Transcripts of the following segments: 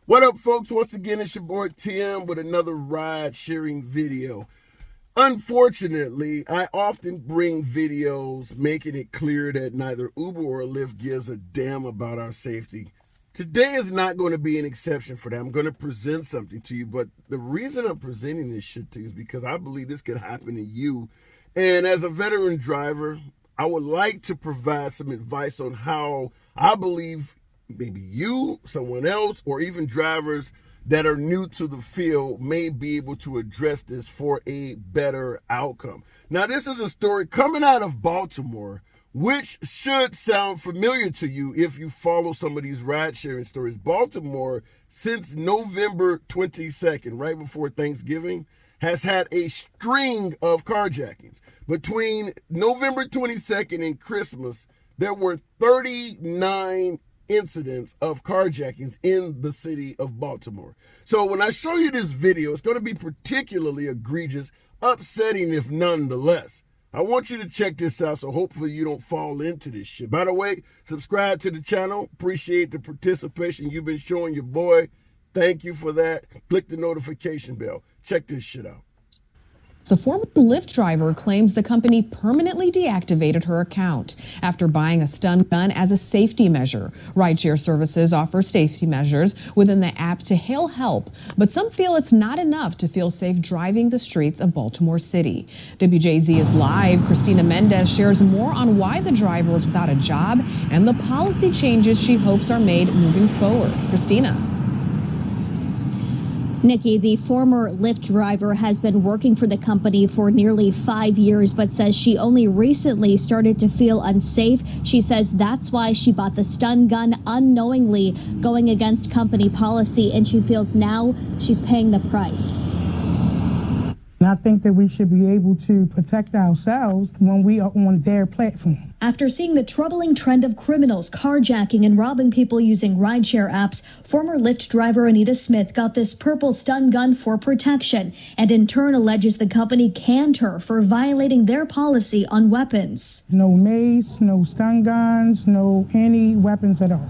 What up, folks? Once again, it's your boy Tim with another ride sharing video. Unfortunately, I often bring videos making it clear that neither Uber or Lyft gives a damn about our safety. Today is not going to be an exception for that. I'm going to present something to you, but the reason I'm presenting this shit to you is because I believe this could happen to you. And as a veteran driver, I would like to provide some advice on how I believe maybe you, someone else, or even drivers that are new to the field may be able to address this for a better outcome. Now, this is a story coming out of Baltimore, which should sound familiar to you if you follow some of these ride-sharing stories. Baltimore, since November 22nd, right before Thanksgiving, has had a string of carjackings. Between November 22nd and Christmas, there were 39 incidents of carjackings in the city of Baltimore. So when I show you this video, it's going to be particularly egregious, upsetting if nonetheless. I want you to check this out, so hopefully you don't fall into this shit. By the way, subscribe to the channel. Appreciate the participation you've been showing your boy. Thank you for that. Click the notification bell. Check this shit out. A former Lyft driver claims the company permanently deactivated her account after buying a stun gun as a safety measure. Rideshare services offer safety measures within the app to hail help, but some feel it's not enough to feel safe driving the streets of Baltimore City. WJZ is live. Christina Mendez shares more on why the driver is without a job and the policy changes she hopes are made moving forward. Christina. Nikki, the former Lyft driver, has been working for the company for nearly 5 years, but says she only recently started to feel unsafe. She says that's why she bought the stun gun unknowingly, going against company policy, and she feels now she's paying the price. I think that we should be able to protect ourselves when we are on their platform. After seeing the troubling trend of criminals carjacking and robbing people using rideshare apps, former Lyft driver Anita Smith got this purple stun gun for protection and in turn alleges the company canned her for violating their policy on weapons. No mace, no stun guns, no any weapons at all,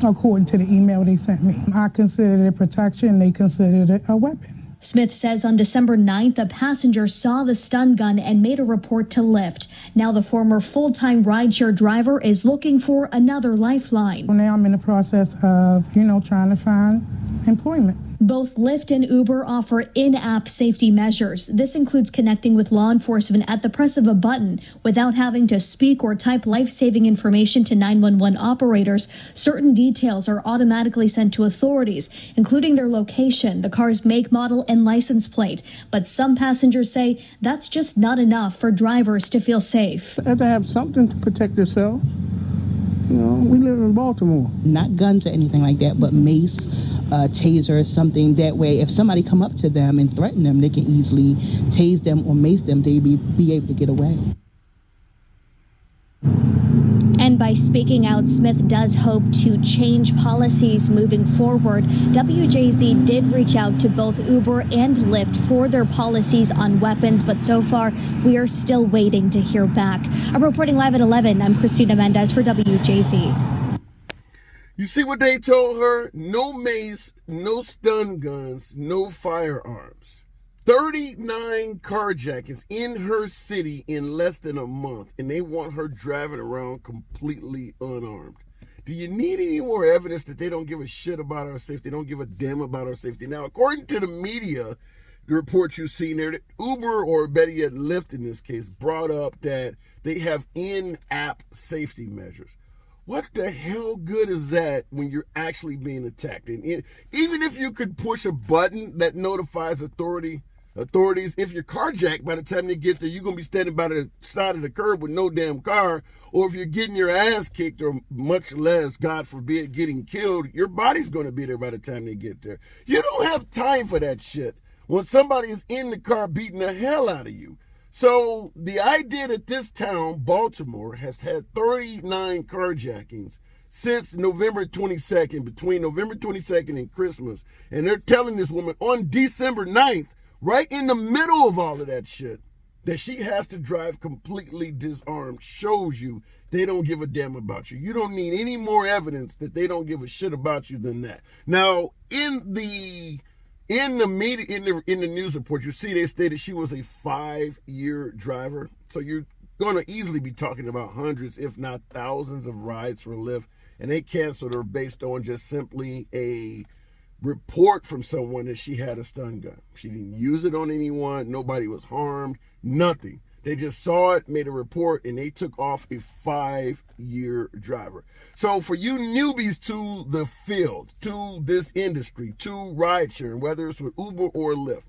according to the email they sent me. I considered it protection, they considered it a weapon. Smith says on December 9th, a passenger saw the stun gun and made a report to Lyft. Now the former full-time rideshare driver is looking for another lifeline. Now I'm in the process of, trying to find employment. Both Lyft and Uber offer in-app safety measures. This includes connecting with law enforcement at the press of a button without having to speak or type life-saving information to 911 operators. Certain details are automatically sent to authorities, including their location, the car's make, model, and license plate. But some passengers say that's just not enough for drivers to feel safe. You have to have something to protect yourself. We live in Baltimore. Not guns or anything like that, but mace, taser, something. That way, if somebody come up to them and threaten them, they can easily tase them or mace them. They be able to get away. And by speaking out, Smith does hope to change policies moving forward. WJZ did reach out to both Uber and Lyft for their policies on weapons, but so far we are still waiting to hear back. I'm reporting live at 11. I'm Christina Mendez for WJZ. You see what they told her? No mace, no stun guns, no firearms. 39 carjackings in her city in less than a month, and they want her driving around completely unarmed. Do you need any more evidence that they don't give a shit about our safety? They don't give a damn about our safety. Now, according to the media, the reports you've seen there, that Uber, or better yet Lyft in this case, brought up that they have in-app safety measures. What the hell good is that when you're actually being attacked? And even if you could push a button that notifies authorities, if you're carjacked, by the time they get there, you're going to be standing by the side of the curb with no damn car. Or if you're getting your ass kicked, or much less, God forbid, getting killed, your body's going to be there by the time they get there. You don't have time for that shit when somebody is in the car beating the hell out of you. So the idea that this town, Baltimore, has had 39 carjackings since November 22nd, between November 22nd and Christmas, and they're telling this woman on December 9th, right in the middle of all of that shit, that she has to drive completely disarmed shows you they don't give a damn about you. You don't need any more evidence that they don't give a shit about you than that. Now, in the media, in the news report, you see they stated she was a 5-year driver. So you're going to easily be talking about hundreds, if not thousands, of rides for Lyft, and they canceled her based on just simply a report from someone that she had a stun gun. She didn't use it on anyone. Nobody was harmed. Nothing. They just saw it, made a report, and they took off a 5-year driver. So for you newbies to the field, to this industry, to rideshare, whether it's with Uber or Lyft,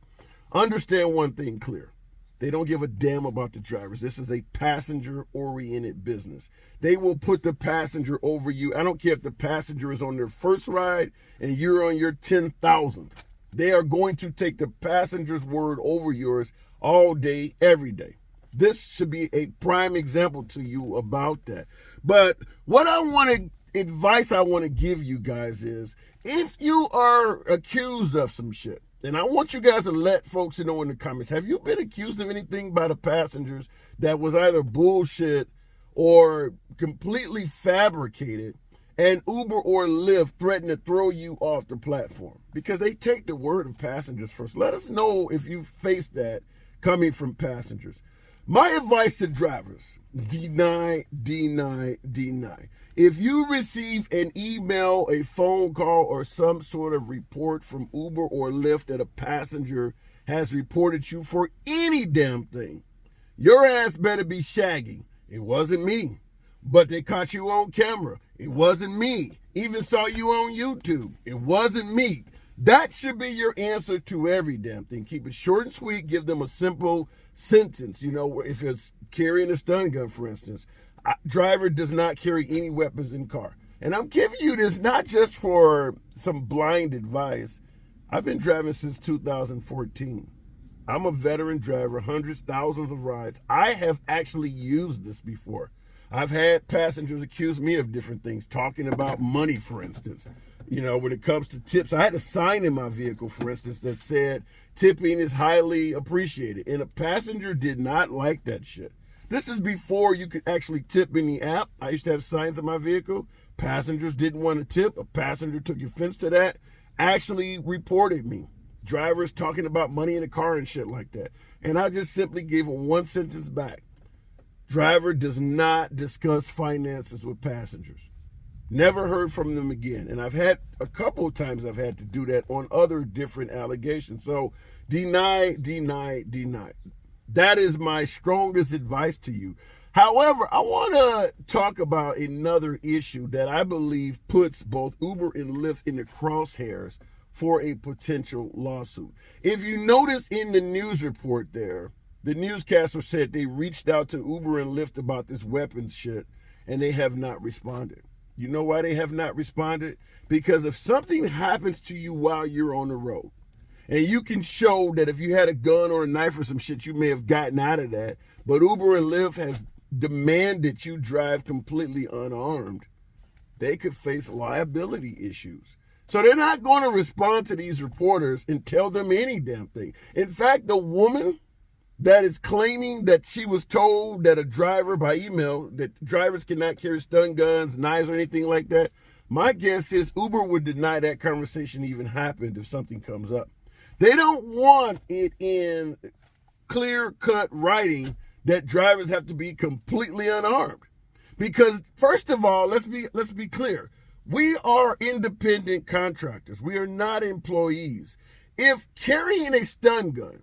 understand one thing clear. They don't give a damn about the drivers. This is a passenger-oriented business. They will put the passenger over you. I don't care if the passenger is on their first ride and you're on your 10,000th. They are going to take the passenger's word over yours all day, every day. This should be a prime example to you about that. But what advice I want to give you guys is, if you are accused of some shit, and I want you guys to let folks know in the comments, have you been accused of anything by the passengers that was either bullshit or completely fabricated, and Uber or Lyft threatened to throw you off the platform? Because they take the word of passengers first. Let us know if you faced that coming from passengers. My advice to drivers: deny, deny, deny. If you receive an email, a phone call, or some sort of report from Uber or Lyft that a passenger has reported you for any damn thing, your ass better be shaggy. It wasn't me, but they caught you on camera. It wasn't me. Even saw you on YouTube. It wasn't me. That should be your answer to every damn thing. Keep it short and sweet. Give them a simple sentence. You know, if it's carrying a stun gun, for instance, driver does not carry any weapons in car. And I'm giving you this not just for some blind advice. I've been driving since 2014. I'm a veteran driver, hundreds, thousands of rides. I have actually used this before. I've had passengers accuse me of different things, talking about money, for instance. You know, when it comes to tips, I had a sign in my vehicle, for instance, that said, tipping is highly appreciated. And a passenger did not like that shit. This is before you could actually tip in the app. I used to have signs in my vehicle. Passengers didn't want to tip. A passenger took offense to that, actually reported me. Drivers talking about money in the car and shit like that. And I just simply gave them one sentence back. Driver does not discuss finances with passengers. Never heard from them again. And I've had a couple of times I've had to do that on other different allegations. So deny, deny, deny. That is my strongest advice to you. However, I want to talk about another issue that I believe puts both Uber and Lyft in the crosshairs for a potential lawsuit. If you notice in the news report there, the newscaster said they reached out to Uber and Lyft about this weapons shit, and they have not responded. You know why they have not responded? Because if something happens to you while you're on the road, and you can show that if you had a gun or a knife or some shit, you may have gotten out of that, but Uber and Lyft has demanded you drive completely unarmed, they could face liability issues. So they're not going to respond to these reporters and tell them any damn thing. In fact, the woman that is claiming that she was told that a driver by email that drivers cannot carry stun guns, knives, or anything like that, my guess is Uber would deny that conversation even happened if something comes up. They don't want it in clear-cut writing that drivers have to be completely unarmed. Because first of all, let's be clear. We are independent contractors. We are not employees. If carrying a stun gun,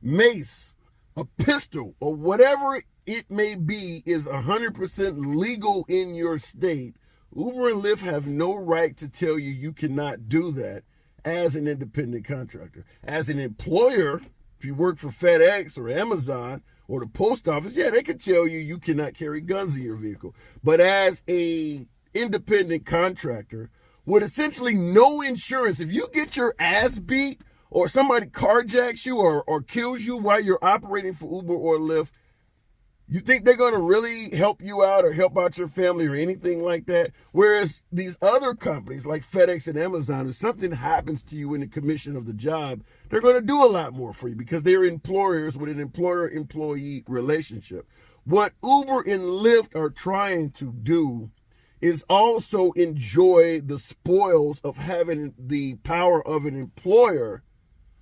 mace, a pistol, or whatever it may be is 100% legal in your state, Uber and Lyft have no right to tell you you cannot do that as an independent contractor. As an employer, if you work for FedEx or Amazon or the post office, yeah, they could tell you cannot carry guns in your vehicle. But as a independent contractor with essentially no insurance, if you get your ass beat or somebody carjacks you or kills you while you're operating for Uber or Lyft, You think they're going to really help you out or help out your family or anything like that? Whereas these other companies like FedEx and Amazon, if something happens to you in the commission of the job, they're going to do a lot more for you because they're employers with an employer-employee relationship. What Uber and Lyft are trying to do is also enjoy the spoils of having the power of an employer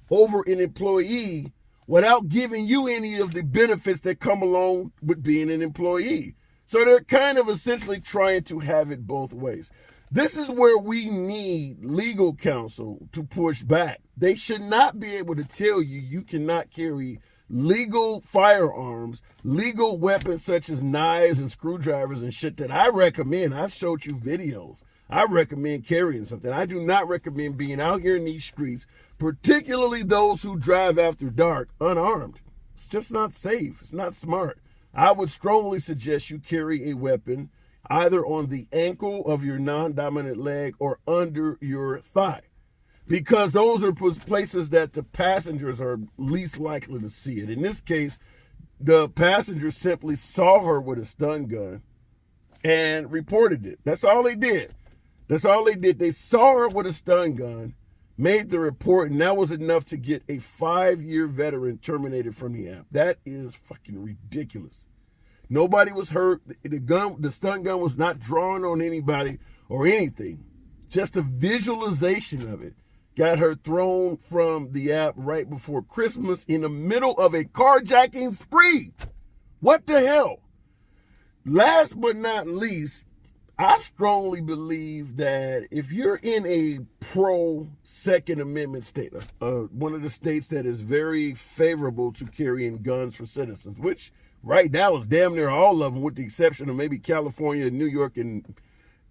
over an employee without giving you any of the benefits that come along with being an employee. So they're kind of essentially trying to have it both ways. This is where we need legal counsel to push back. They should not be able to tell you you cannot carry legal firearms, legal weapons such as knives and screwdrivers and shit that I recommend. I've showed you videos. I recommend carrying something. I do not recommend being out here in these streets, particularly those who drive after dark, unarmed. It's just not safe. It's not smart. I would strongly suggest you carry a weapon either on the ankle of your non-dominant leg or under your thigh, because those are places that the passengers are least likely to see it. In this case, the passenger simply saw her with a stun gun and reported it. That's all they did. That's all they did. They saw her with a stun gun, made the report, and that was enough to get a 5-year veteran terminated from the app. That is fucking ridiculous. Nobody was hurt. The stun gun was not drawn on anybody or anything. Just a visualization of it got her thrown from the app right before Christmas in the middle of a carjacking spree. What the hell? Last but not least, I strongly believe that if you're in a pro-Second Amendment state, one of the states that is very favorable to carrying guns for citizens, which right now is damn near all of them with the exception of maybe California, New York, and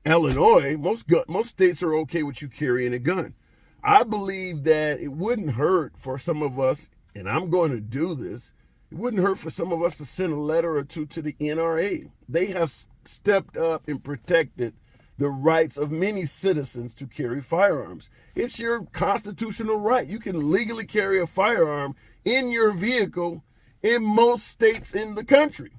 Illinois, most states are okay with you carrying a gun. I believe that it wouldn't hurt for some of us, and I'm going to do this, it wouldn't hurt for some of us to send a letter or two to the NRA. They have stepped up and protected the rights of many citizens to carry firearms. It's your constitutional right. You can legally carry a firearm in your vehicle in most states in the country.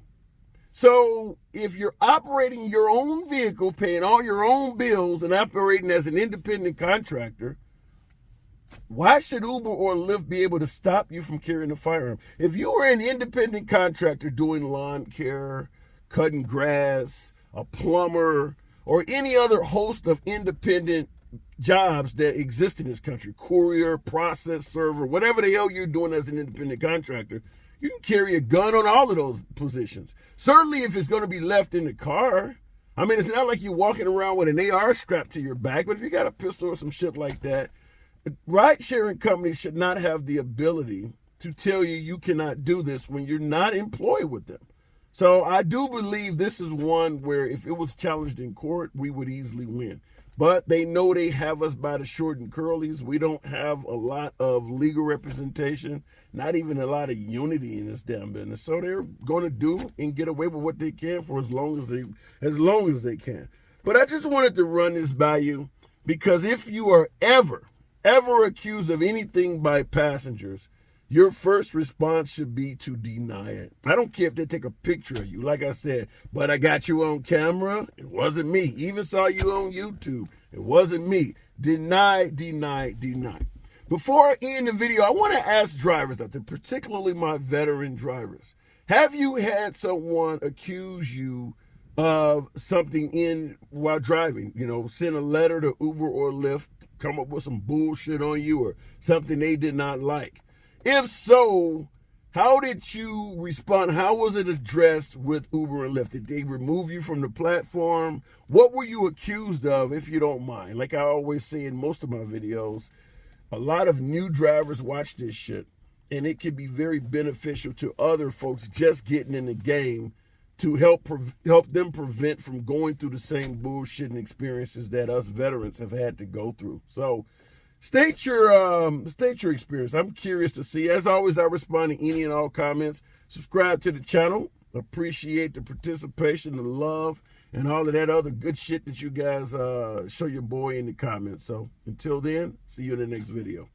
So if you're operating your own vehicle, paying all your own bills, and operating as an independent contractor, why should Uber or Lyft be able to stop you from carrying a firearm? If you were an independent contractor doing lawn care, cutting grass, a plumber, or any other host of independent jobs that exist in this country, courier, process server, whatever the hell you're doing as an independent contractor, you can carry a gun on all of those positions. Certainly if it's going to be left in the car. I mean, it's not like you're walking around with an AR strapped to your back, but if you got a pistol or some shit like that, ride-sharing companies should not have the ability to tell you you cannot do this when you're not employed with them. So I do believe this is one where if it was challenged in court, we would easily win. But they know they have us by the short and curlies. We don't have a lot of legal representation, not even a lot of unity in this damn business. So they're going to do and get away with what they can for as long as they can. But I just wanted to run this by you, because if you are ever accused of anything by passengers, your first response should be to deny it. I don't care if they take a picture of you, like I said, but I got you on camera. It wasn't me. Even saw you on YouTube. It wasn't me. Deny, deny, deny. Before I end the video, I want to ask drivers out there, particularly my veteran drivers, have you had someone accuse you of something while driving? You know, send a letter to Uber or Lyft, come up with some bullshit on you or something they did not like. If so, how did you respond? How was it addressed with Uber and Lyft? Did they remove you from the platform? What were you accused of, if you don't mind? Like I always say in most of my videos, a lot of new drivers watch this shit, and it can be very beneficial to other folks just getting in the game to help them prevent from going through the same bullshit and experiences that us veterans have had to go through. So state your experience. I'm curious to see. As always, I respond to any and all comments. Subscribe to the channel. Appreciate the participation, the love, and all of that other good shit that you guys show your boy in the comments. So until then, see you in the next video.